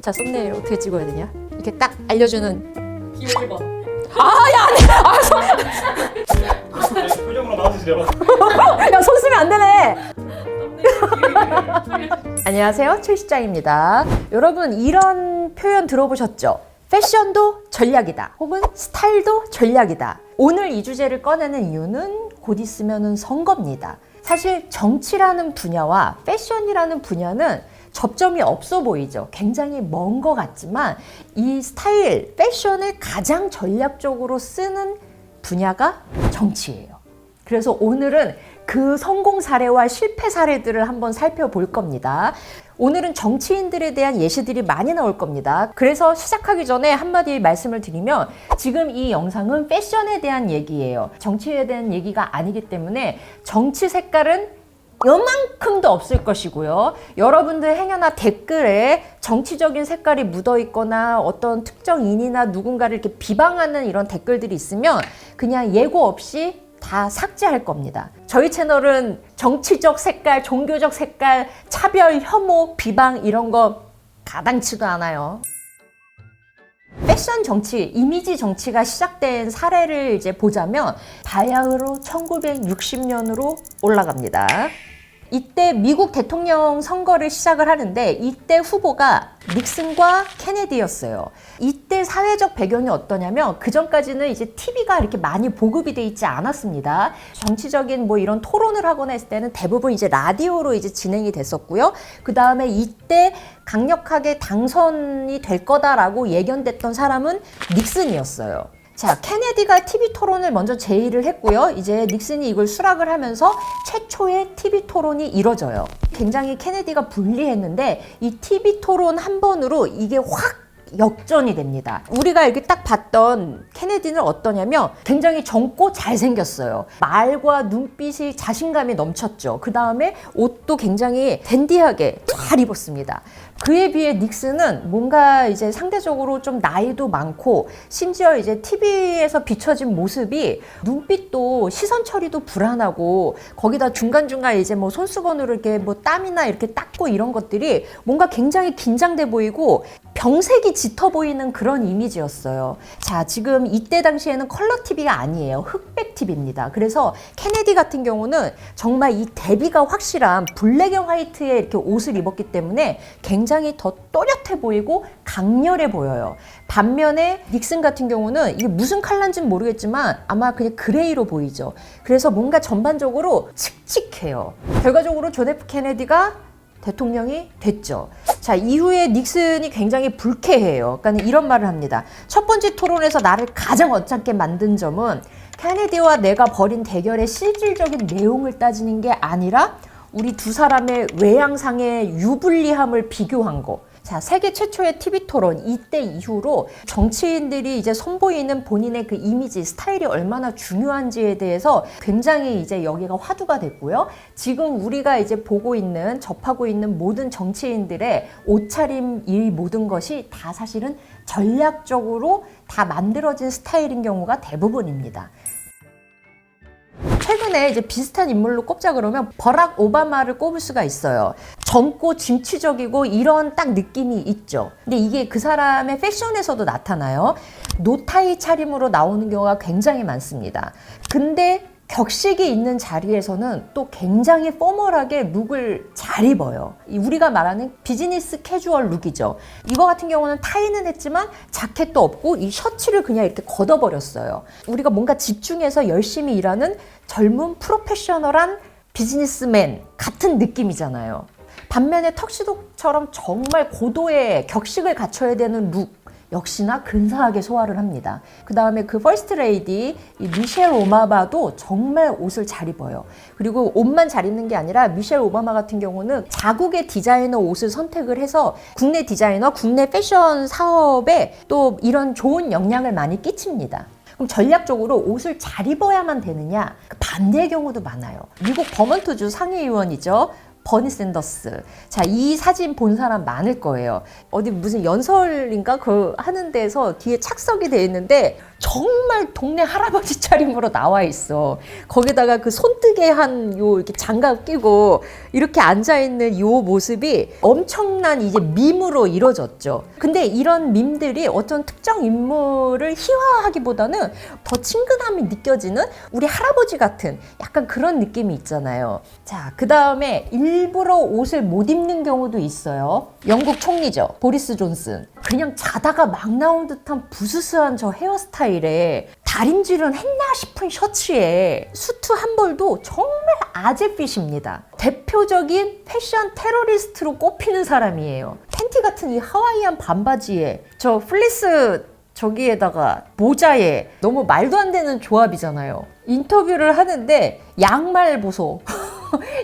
자, 썸네일 어떻게 찍어야 되냐? 이렇게 딱 알려주는. 기호 1번. 표정으로 나와주세요. 야, 손 쓰면 안 되네. 썸네일 안녕하세요, 최 실장입니다. 여러분, 이런 표현 들어보셨죠? 패션도 전략이다, 혹은 스타일도 전략이다. 오늘 이 주제를 꺼내는 이유는 곧 있으면 선거입니다. 사실 정치라는 분야와 패션이라는 분야는 접점이 없어 보이죠. 굉장히 먼 것 같지만 이 스타일, 패션을 가장 전략적으로 쓰는 분야가 정치예요. 그래서 오늘은 그 성공 사례와 실패 사례들을 한번 살펴볼 겁니다. 오늘은 정치인들에 대한 예시들이 많이 나올 겁니다. 그래서 시작하기 전에 한마디 말씀을 드리면, 지금 이 영상은 패션에 대한 얘기예요. 정치에 대한 얘기가 아니기 때문에 정치 색깔은 요만큼도 없을 것이고요. 여러분들 행여나 댓글에 정치적인 색깔이 묻어 있거나 어떤 특정인이나 누군가를 이렇게 비방하는 이런 댓글들이 있으면 그냥 예고 없이 다 삭제할 겁니다. 저희 채널은 정치적 색깔, 종교적 색깔, 차별, 혐오, 비방 이런 거 가당치도 않아요. 패션 정치, 이미지 정치가 시작된 사례를 이제 보자면 바야흐로 1960년으로 올라갑니다. 이때 미국 대통령 선거를 시작을 하는데 이때 후보가 닉슨과 케네디였어요. 이때 사회적 배경이 어떠냐면, 그 전까지는 이제 TV가 이렇게 많이 보급이 돼 있지 않았습니다. 정치적인 뭐 이런 토론을 하거나 했을 때는 대부분 이제 라디오로 이제 진행이 됐었고요. 그 다음에 이때 강력하게 당선이 될 거다라고 예견됐던 사람은 닉슨이었어요. 자, 케네디가 TV 토론을 먼저 제의를 했고요. 이제 닉슨이 이걸 수락을 하면서 최초의 TV 토론이 이뤄져요. 굉장히 케네디가 불리했는데 이 TV 토론 한 번으로 이게 확 역전이 됩니다. 우리가 이렇게 딱 봤던 케네디는 어떠냐면 굉장히 젊고 잘생겼어요. 말과 눈빛이 자신감이 넘쳤죠. 그 다음에 옷도 굉장히 댄디하게 잘 입었습니다. 그에 비해 닉슨은 뭔가 이제 상대적으로 좀 나이도 많고, 심지어 이제 TV에서 비춰진 모습이 눈빛도 시선 처리도 불안하고, 거기다 중간중간 이제 뭐 손수건으로 이렇게 뭐 땀이나 이렇게 닦고 이런 것들이 뭔가 굉장히 긴장돼 보이고 병색이 짙어 보이는 그런 이미지였어요. 자, 지금 이때 당시에는 컬러 TV가 아니에요. 흑백 TV입니다. 그래서 케네디 같은 경우는 정말 이 대비가 확실한 블랙 앤 화이트의 이렇게 옷을 입었기 때문에 굉장히 더 또렷해 보이고 강렬해 보여요. 반면에 닉슨 같은 경우는 이게 무슨 컬러인지는 모르겠지만 아마 그냥 그레이로 보이죠. 그래서 뭔가 전반적으로 칙칙해요. 결과적으로 존 F 케네디가 대통령이 됐죠. 자, 이후에 닉슨이 굉장히 불쾌해요. 그러니까 이런 말을 합니다. 첫 번째 토론에서 나를 가장 언짢게 만든 점은 케네디와 내가 벌인 대결의 실질적인 내용을 따지는 게 아니라 우리 두 사람의 외양상의 유불리함을 비교한 거. 자, 세계 최초의 TV 토론, 이때 이후로 정치인들이 이제 선보이는 본인의 그 이미지, 스타일이 얼마나 중요한지에 대해서 굉장히 이제 여기가 화두가 됐고요. 지금 우리가 이제 보고 있는, 접하고 있는 모든 정치인들의 옷차림, 이 모든 것이 다 사실은 전략적으로 다 만들어진 스타일인 경우가 대부분입니다. 최근에 이제 비슷한 인물로 꼽자 그러면 버락 오바마를 꼽을 수가 있어요. 젊고 진취적이고 이런 딱 느낌이 있죠. 근데 이게 그 사람의 패션에서도 나타나요. 노타이 차림으로 나오는 경우가 굉장히 많습니다. 근데 격식이 있는 자리에서는 또 굉장히 포멀하게 룩을 잘 입어요. 우리가 말하는 비즈니스 캐주얼 룩이죠. 이거 같은 경우는 타이는 했지만 자켓도 없고 이 셔츠를 그냥 이렇게 걷어버렸어요. 우리가 뭔가 집중해서 열심히 일하는 젊은 프로페셔널한 비즈니스맨 같은 느낌이잖아요. 반면에 턱시도처럼 정말 고도의 격식을 갖춰야 되는 룩, 역시나 근사하게 소화를 합니다. 그 다음에 그 퍼스트 레이디 이 미셸 오바마도 정말 옷을 잘 입어요. 그리고 옷만 잘 입는 게 아니라 미셸 오바마 같은 경우는 자국의 디자이너 옷을 선택을 해서 국내 디자이너, 국내 패션 사업에 또 이런 좋은 영향을 많이 끼칩니다. 그럼 전략적으로 옷을 잘 입어야만 되느냐? 반대의 경우도 많아요. 미국 버먼트주 상의의원이죠. 버니 샌더스. 자, 이 사진 본 사람 많을 거예요. 어디 무슨 연설인가 그 하는 데서 뒤에 착석이 돼 있는데 정말 동네 할아버지 차림으로 나와 있어. 거기다가 그 손뜨개 한 요 이렇게 장갑 끼고 이렇게 앉아 있는 요 모습이 엄청난 이제 밈으로 이루어졌죠. 근데 이런 밈들이 어떤 특정 인물을 희화하기보다는 더 친근함이 느껴지는 우리 할아버지 같은 약간 그런 느낌이 있잖아요. 자, 그 다음에 일부러 옷을 못 입는 경우도 있어요. 영국 총리죠. 보리스 존슨. 그냥 자다가 막 나온 듯한 부스스한 저 헤어스타일에 다림질은 했나 싶은 셔츠에 수트 한 벌도 정말 아재핏입니다. 대표적인 패션 테러리스트로 꼽히는 사람이에요. 팬티 같은 이 하와이안 반바지에 저 플리스 저기에다가 모자에 너무 말도 안 되는 조합이잖아요. 인터뷰를 하는데 양말 보소.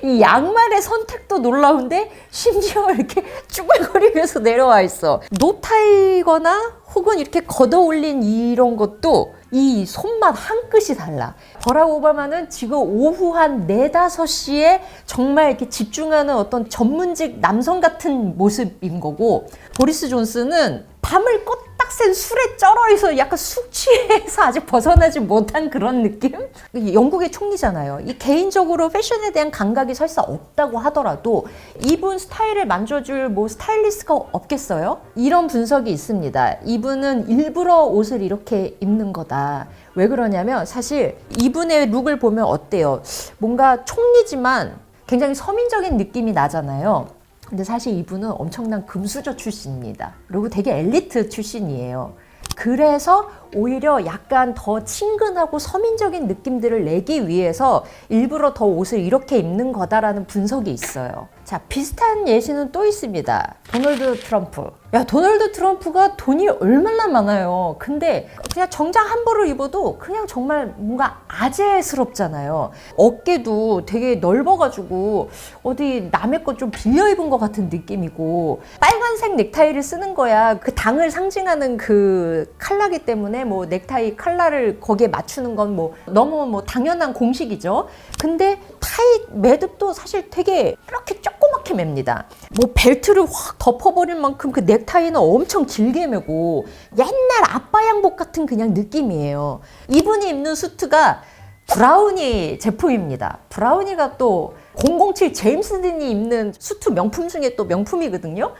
이 양말의 선택도 놀라운데 심지어 이렇게 쭈글거리면서 내려와 있어. 노타이거나 혹은 이렇게 걷어 올린 이런 것도 이 손맛 한 끗이 달라. 버락 오바마는 지금 오후 한 4, 5시에 정말 이렇게 집중하는 어떤 전문직 남성 같은 모습인 거고, 보리스 존슨은 밤을 껐딱센 술에 쩔어있어 약간 숙취해서 아직 벗어나지 못한 그런 느낌? 영국의 총리잖아요. 이 개인적으로 패션에 대한 감각이 설사 없다고 하더라도 이분 스타일을 만져줄 뭐 스타일리스트가 없겠어요? 이런 분석이 있습니다. 이분은 일부러 옷을 이렇게 입는 거다. 왜 그러냐면 사실 이분의 룩을 보면 어때요? 뭔가 총리지만 굉장히 서민적인 느낌이 나잖아요. 근데 사실 이분은 엄청난 금수저 출신입니다. 그리고 되게 엘리트 출신이에요. 그래서 오히려 약간 더 친근하고 서민적인 느낌들을 내기 위해서 일부러 더 옷을 이렇게 입는 거다라는 분석이 있어요. 자, 비슷한 예시는 또 있습니다. 도널드 트럼프. 야, 도널드 트럼프가 돈이 얼마나 많아요. 근데 그냥 정장 한 벌을 입어도 그냥 정말 뭔가 아재스럽잖아요. 어깨도 되게 넓어가지고 어디 남의 것 좀 빌려 입은 것 같은 느낌이고, 빨간색 넥타이를 쓰는 거야. 그 당을 상징하는 그 컬러기 때문에 뭐 넥타이 컬러를 거기에 맞추는 건 뭐 너무 뭐 당연한 공식이죠. 근데 타이 매듭도 사실 되게 이렇게 조그맣게 맵니다. 뭐 벨트를 확 덮어버릴 만큼 그 넥타이는 엄청 길게 매고 옛날 아빠 양복 같은 그냥 느낌이에요. 이분이 입는 수트가 브라우니 제품입니다. 브라우니가 또 007 제임스 딘이 입는 수트 명품 중에 또 명품이거든요.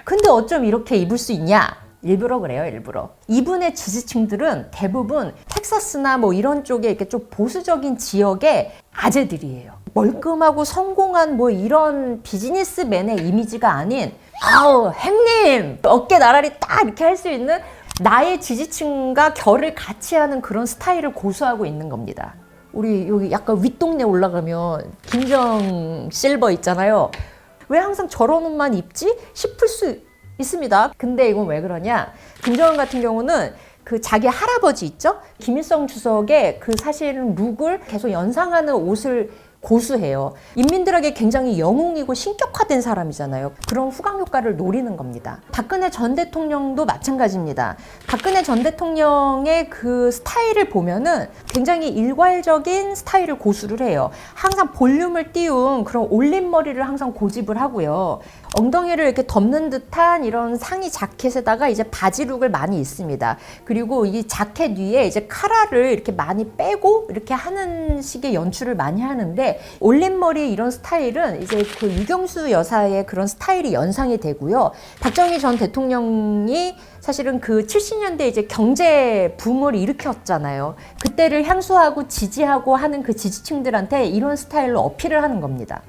근데 어쩜 이렇게 입을 수 있냐? 일부러 그래요, 일부러. 이분의 지지층들은 대부분 텍사스나 뭐 이런 쪽에 이렇게 좀 보수적인 지역의 아재들이에요. 멀끔하고 성공한 뭐 이런 비즈니스맨의 이미지가 아닌, 아우, 형님! 어깨 나란히 딱 이렇게 할 수 있는 나의 지지층과 결을 같이 하는 그런 스타일을 고수하고 있는 겁니다. 우리 여기 약간 윗동네 올라가면 김정 실버 있잖아요. 왜 항상 저런 옷만 입지? 싶을 수 있습니다. 근데 이건 왜 그러냐? 김정은 같은 경우는 그 자기 할아버지 있죠? 김일성 주석의 그 사실은 룩을 계속 연상하는 옷을 고수해요. 인민들에게 굉장히 영웅이고 신격화된 사람이잖아요. 그런 후광 효과를 노리는 겁니다. 박근혜 전 대통령도 마찬가지입니다. 박근혜 전 대통령의 그 스타일을 보면은 굉장히 일괄적인 스타일을 고수를 해요. 항상 볼륨을 띄운 그런 올림머리를 항상 고집을 하고요. 엉덩이를 이렇게 덮는 듯한 이런 상의 자켓에다가 이제 바지룩을 많이 입습니다. 그리고 이 자켓 위에 이제 카라를 이렇게 많이 빼고 이렇게 하는 식의 연출을 많이 하는데, 올림머리 이런 스타일은 이제 그 유경수 여사의 그런 스타일이 연상이 되고요. 박정희 전 대통령이 사실은 그 70년대 이제 경제 붐을 일으켰잖아요. 그때를 향수하고 지지하고 하는 그 지지층들한테 이런 스타일로 어필을 하는 겁니다.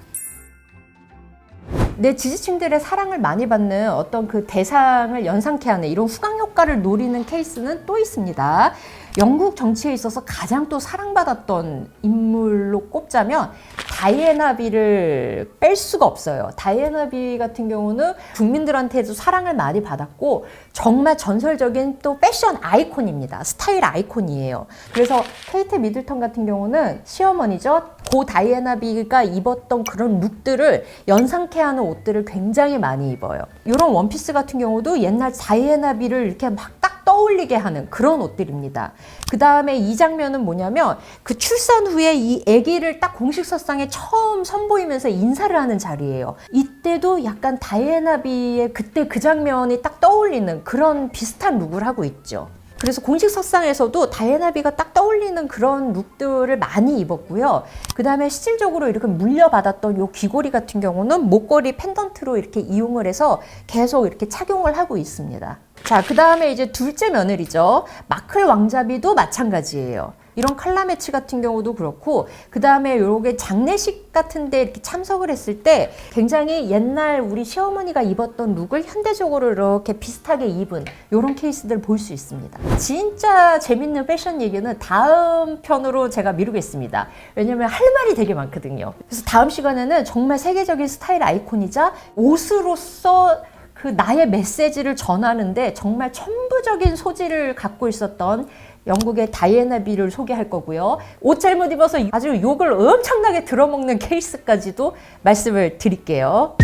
내 지지층들의 사랑을 많이 받는 어떤 그 대상을 연상케 하는 이런 후광 효과를 노리는 케이스는 또 있습니다. 영국 정치에 있어서 가장 또 사랑받았던 인물로 꼽자면 다이애나 비를 뺄 수가 없어요. 다이애나 비 같은 경우는 국민들한테도 사랑을 많이 받았고 정말 전설적인 또 패션 아이콘입니다. 스타일 아이콘이에요. 그래서 케이트 미들턴 같은 경우는 시어머니죠. 고 다이애나 비가 입었던 그런 룩들을 연상케 하는 옷들을 굉장히 많이 입어요. 이런 원피스 같은 경우도 옛날 다이애나 비를 이렇게 막 딱 떠올리게 하는 그런 옷들입니다. 그 다음에 이 장면은 뭐냐면 그 출산 후에 이 아기를 딱 공식석상에 처음 선보이면서 인사를 하는 자리예요. 이때도 약간 다이애나 비의 그때 그 장면이 딱 떠올리는 그런 비슷한 룩을 하고 있죠. 그래서 공식 석상에서도 다이애나 비가 딱 떠올리는 그런 룩들을 많이 입었고요. 그 다음에 실질적으로 이렇게 물려받았던 요 귀걸이 같은 경우는 목걸이 펜던트로 이렇게 이용을 해서 계속 이렇게 착용을 하고 있습니다. 자, 그 다음에 이제 둘째 며느리죠. 마클 왕자비도 마찬가지예요. 이런 칼라 매치 같은 경우도 그렇고, 그 다음에 요렇게 장례식 같은데 이렇게 참석을 했을 때 굉장히 옛날 우리 시어머니가 입었던 룩을 현대적으로 이렇게 비슷하게 입은 요런 케이스들 볼 수 있습니다. 진짜 재밌는 패션 얘기는 다음 편으로 제가 미루겠습니다. 왜냐면 할 말이 되게 많거든요. 그래서 다음 시간에는 정말 세계적인 스타일 아이콘이자 옷으로서 그 나의 메시지를 전하는데 정말 천부적인 소질을 갖고 있었던 영국의 다이애나 비를 소개할 거고요. 옷 잘못 입어서 아주 욕을 엄청나게 들어먹는 케이스까지도 말씀을 드릴게요.